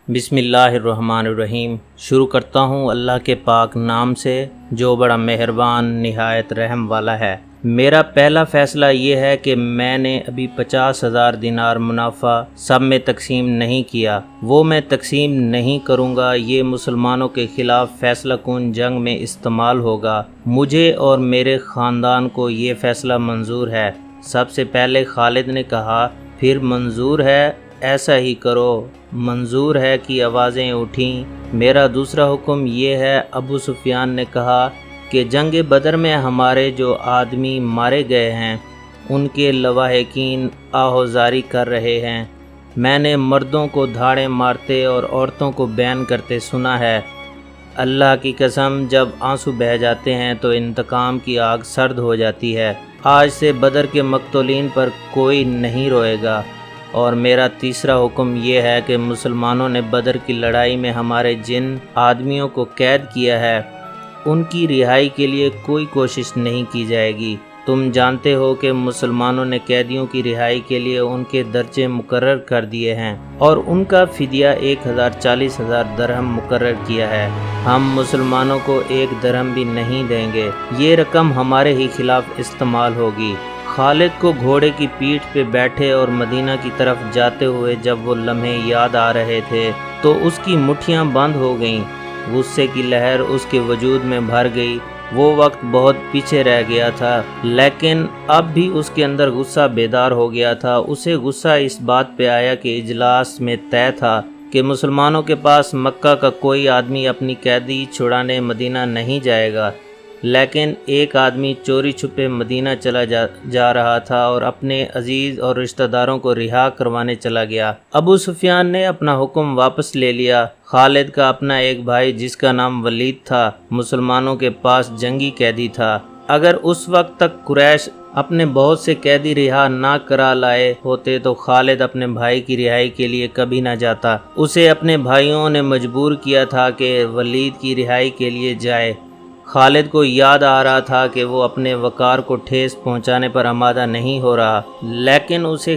بسم اللہ الرحمن الرحیم۔ شروع کرتا ہوں اللہ کے پاک نام سے جو بڑا مہربان نہایت رحم والا ہے۔ میرا پہلا فیصلہ یہ ہے کہ میں نے ابھی 50,000 دینار منافع سب میں تقسیم نہیں کیا، وہ میں تقسیم نہیں کروں گا، یہ مسلمانوں کے خلاف فیصلہ کن جنگ میں استعمال ہوگا۔ مجھے اور میرے خاندان کو یہ فیصلہ منظور ہے۔ سب سے پہلے خالد نے کہا، پھر منظور ہے، ایسا ہی کرو۔ منظور ہے کی آوازیں اٹھیں۔ میرا دوسرا حکم یہ ہے۔ ابو سفیان نے کہا کہ جنگ بدر میں ہمارے جو آدمی مارے گئے ہیں ان کے لواحقین آہوزاری کر رہے ہیں۔ میں نے مردوں کو دھاڑیں مارتے اور عورتوں کو بیان کرتے سنا ہے۔ اللہ کی قسم، جب آنسو بہہ جاتے ہیں تو انتقام کی آگ سرد ہو جاتی ہے۔ آج سے بدر کے مقتولین پر کوئی نہیں روئے گا۔ اور میرا تیسرا حکم یہ ہے کہ مسلمانوں نے بدر کی لڑائی میں ہمارے جن آدمیوں کو قید کیا ہے ان کی رہائی کے لیے کوئی کوشش نہیں کی جائے گی۔ تم جانتے ہو کہ مسلمانوں نے قیدیوں کی رہائی کے لیے ان کے درجے مقرر کر دیے ہیں اور ان کا فدیہ 40,000 درہم مقرر کیا ہے۔ ہم مسلمانوں کو 1 درہم بھی نہیں دیں گے، یہ رقم ہمارے ہی خلاف استعمال ہوگی۔ خالد کو گھوڑے کی پیٹھ پہ بیٹھے اور مدینہ کی طرف جاتے ہوئے جب وہ لمحے یاد آ رہے تھے تو اس کی مٹھیاں بند ہو گئیں، غصے کی لہر اس کے وجود میں بھر گئی۔ وہ وقت بہت پیچھے رہ گیا تھا لیکن اب بھی اس کے اندر غصہ بیدار ہو گیا تھا۔ اسے غصہ اس بات پہ آیا کہ اجلاس میں طے تھا کہ مسلمانوں کے پاس مکہ کا کوئی آدمی اپنی قیدی چھڑانے مدینہ نہیں جائے گا، لیکن ایک آدمی چوری چھپے مدینہ چلا جا رہا تھا اور اپنے عزیز اور رشتہ داروں کو رہا کروانے چلا گیا۔ ابو سفیان نے اپنا حکم واپس لے لیا۔ خالد کا اپنا ایک بھائی جس کا نام ولید تھا مسلمانوں کے پاس جنگی قیدی تھا۔ اگر اس وقت تک قریش اپنے بہت سے قیدی رہا نہ کرا لائے ہوتے تو خالد اپنے بھائی کی رہائی کے لیے کبھی نہ جاتا۔ اسے اپنے بھائیوں نے مجبور کیا تھا کہ ولید کی رہائی کے لیے جائے۔ خالد کو یاد آ رہا تھا کہ وہ اپنے وقار کو ٹھیس پہنچانے پر آمادہ نہیں ہو رہا، لیکن اسے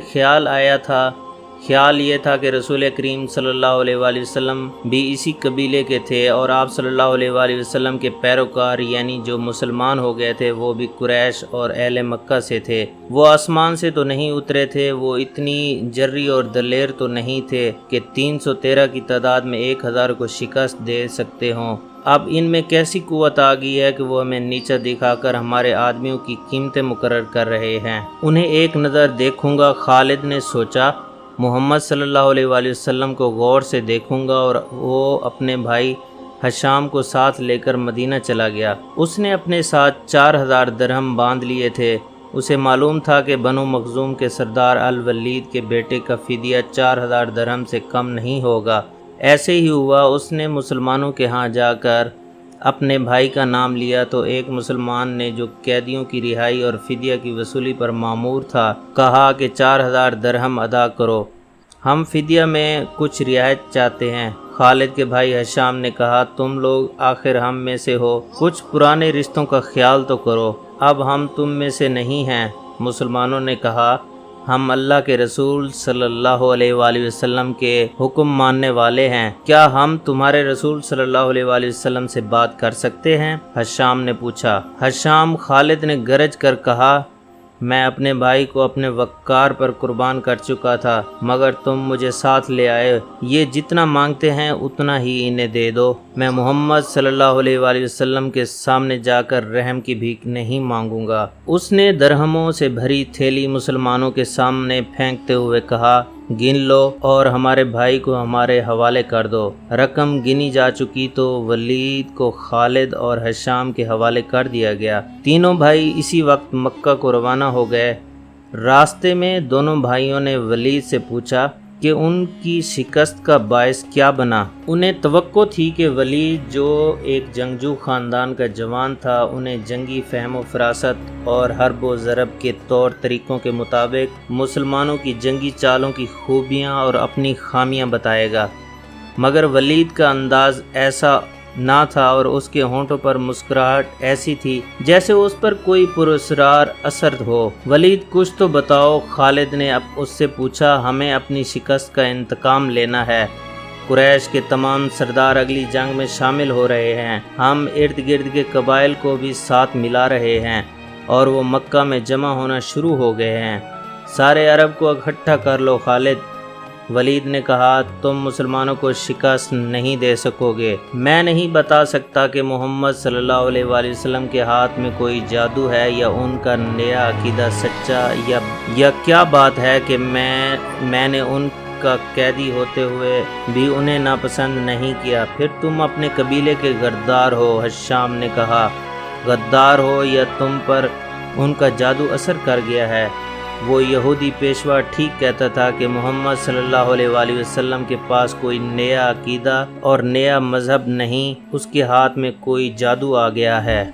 خیال یہ تھا کہ رسول کریم صلی اللہ علیہ وآلہ وسلم بھی اسی قبیلے کے تھے اور آپ صلی اللہ علیہ وآلہ وسلم کے پیروکار یعنی جو مسلمان ہو گئے تھے وہ بھی قریش اور اہل مکہ سے تھے۔ وہ آسمان سے تو نہیں اترے تھے، وہ اتنی جری اور دلیر تو نہیں تھے کہ 313 کی تعداد میں 1,000 کو شکست دے سکتے ہوں۔ اب ان میں کیسی قوت آ گئی ہے کہ وہ ہمیں نیچا دکھا کر ہمارے آدمیوں کی قیمتیں مقرر کر رہے ہیں۔ انہیں ایک نظر دیکھوں گا۔ خالد نے سوچا، محمد صلی اللہ علیہ وآلہ وسلم کو غور سے دیکھوں گا، اور وہ اپنے بھائی حشام کو ساتھ لے کر مدینہ چلا گیا۔ اس نے اپنے ساتھ 4,000 درہم باندھ لیے تھے۔ اسے معلوم تھا کہ بنو مخزوم کے سردار الولید کے بیٹے کا فدیہ 4,000 درہم سے کم نہیں ہوگا۔ ایسے ہی ہوا۔ اس نے مسلمانوں کے ہاں جا کر اپنے بھائی کا نام لیا تو ایک مسلمان نے جو قیدیوں کی رہائی اور فدیہ کی وصولی پر مامور تھا کہا کہ 4,000 درہم ادا کرو، ہم فدیہ میں کچھ رعایت چاہتے ہیں۔ خالد کے بھائی حشام نے کہا، تم لوگ آخر ہم میں سے ہو، کچھ پرانے رشتوں کا خیال تو کرو، اب ہم تم میں سے نہیں ہیں۔ مسلمانوں نے کہا، ہم اللہ کے رسول صلی اللہ علیہ وآلہ وسلم کے حکم ماننے والے ہیں، کیا ہم تمہارے رسول صلی اللہ علیہ وآلہ وسلم سے بات کر سکتے ہیں؟ حشام نے پوچھا۔ حشام خالد نے گرج کر کہا، میں اپنے بھائی کو اپنے وقار پر قربان کر چکا تھا، مگر تم مجھے ساتھ لے آئے، یہ جتنا مانگتے ہیں اتنا ہی انہیں دے دو۔ میں محمد صلی اللہ علیہ وآلہ وسلم کے سامنے جا کر رحم کی بھیک نہیں مانگوں گا۔ اس نے درہموں سے بھری تھیلی مسلمانوں کے سامنے پھینکتے ہوئے کہا، گن لو اور ہمارے بھائی کو ہمارے حوالے کر دو۔ رقم گنی جا چکی تو ولید کو خالد اور حشام کے حوالے کر دیا گیا۔ تینوں بھائی اسی وقت مکہ کو روانہ ہو گئے۔ راستے میں دونوں بھائیوں نے ولید سے پوچھا کہ ان کی شکست کا باعث کیا بنا۔ انہیں توقع تھی کہ ولید جو ایک جنگجو خاندان کا جوان تھا انہیں جنگی فہم و فراست اور حرب و ضرب کے طور طریقوں کے مطابق مسلمانوں کی جنگی چالوں کی خوبیاں اور اپنی خامیاں بتائے گا، مگر ولید کا انداز ایسا نہ تھا اور اس کے ہونٹوں پر مسکراہٹ ایسی تھی جیسے اس پر کوئی پراسرار اثر ہو۔ ولید کچھ تو بتاؤ، خالد نے اس سے پوچھا۔ ہمیں اپنی شکست کا انتقام لینا ہے۔ قریش کے تمام سردار اگلی جنگ میں شامل ہو رہے ہیں، ہم ارد گرد کے قبائل کو بھی ساتھ ملا رہے ہیں اور وہ مکہ میں جمع ہونا شروع ہو گئے ہیں۔ سارے عرب کو اکٹھا کر لو۔ خالد ولید نے کہا، تم مسلمانوں کو شکست نہیں دے سکو گے۔ میں نہیں بتا سکتا کہ محمد صلی اللہ علیہ وآلہ وسلم کے ہاتھ میں کوئی جادو ہے یا ان کا نیا عقیدہ سچا، یا کیا بات ہے کہ میں نے ان کا قیدی ہوتے ہوئے بھی انہیں ناپسند نہیں کیا۔ پھر تم اپنے قبیلے کے غدار ہو، حشام نے کہا۔ غدار ہو یا تم پر ان کا جادو اثر کر گیا ہے؟ وہ یہودی پیشوا ٹھیک کہتا تھا کہ محمد صلی اللہ علیہ وآلہ وسلم کے پاس کوئی نیا عقیدہ اور نیا مذہب نہیں، اس کے ہاتھ میں کوئی جادو آ گیا ہے۔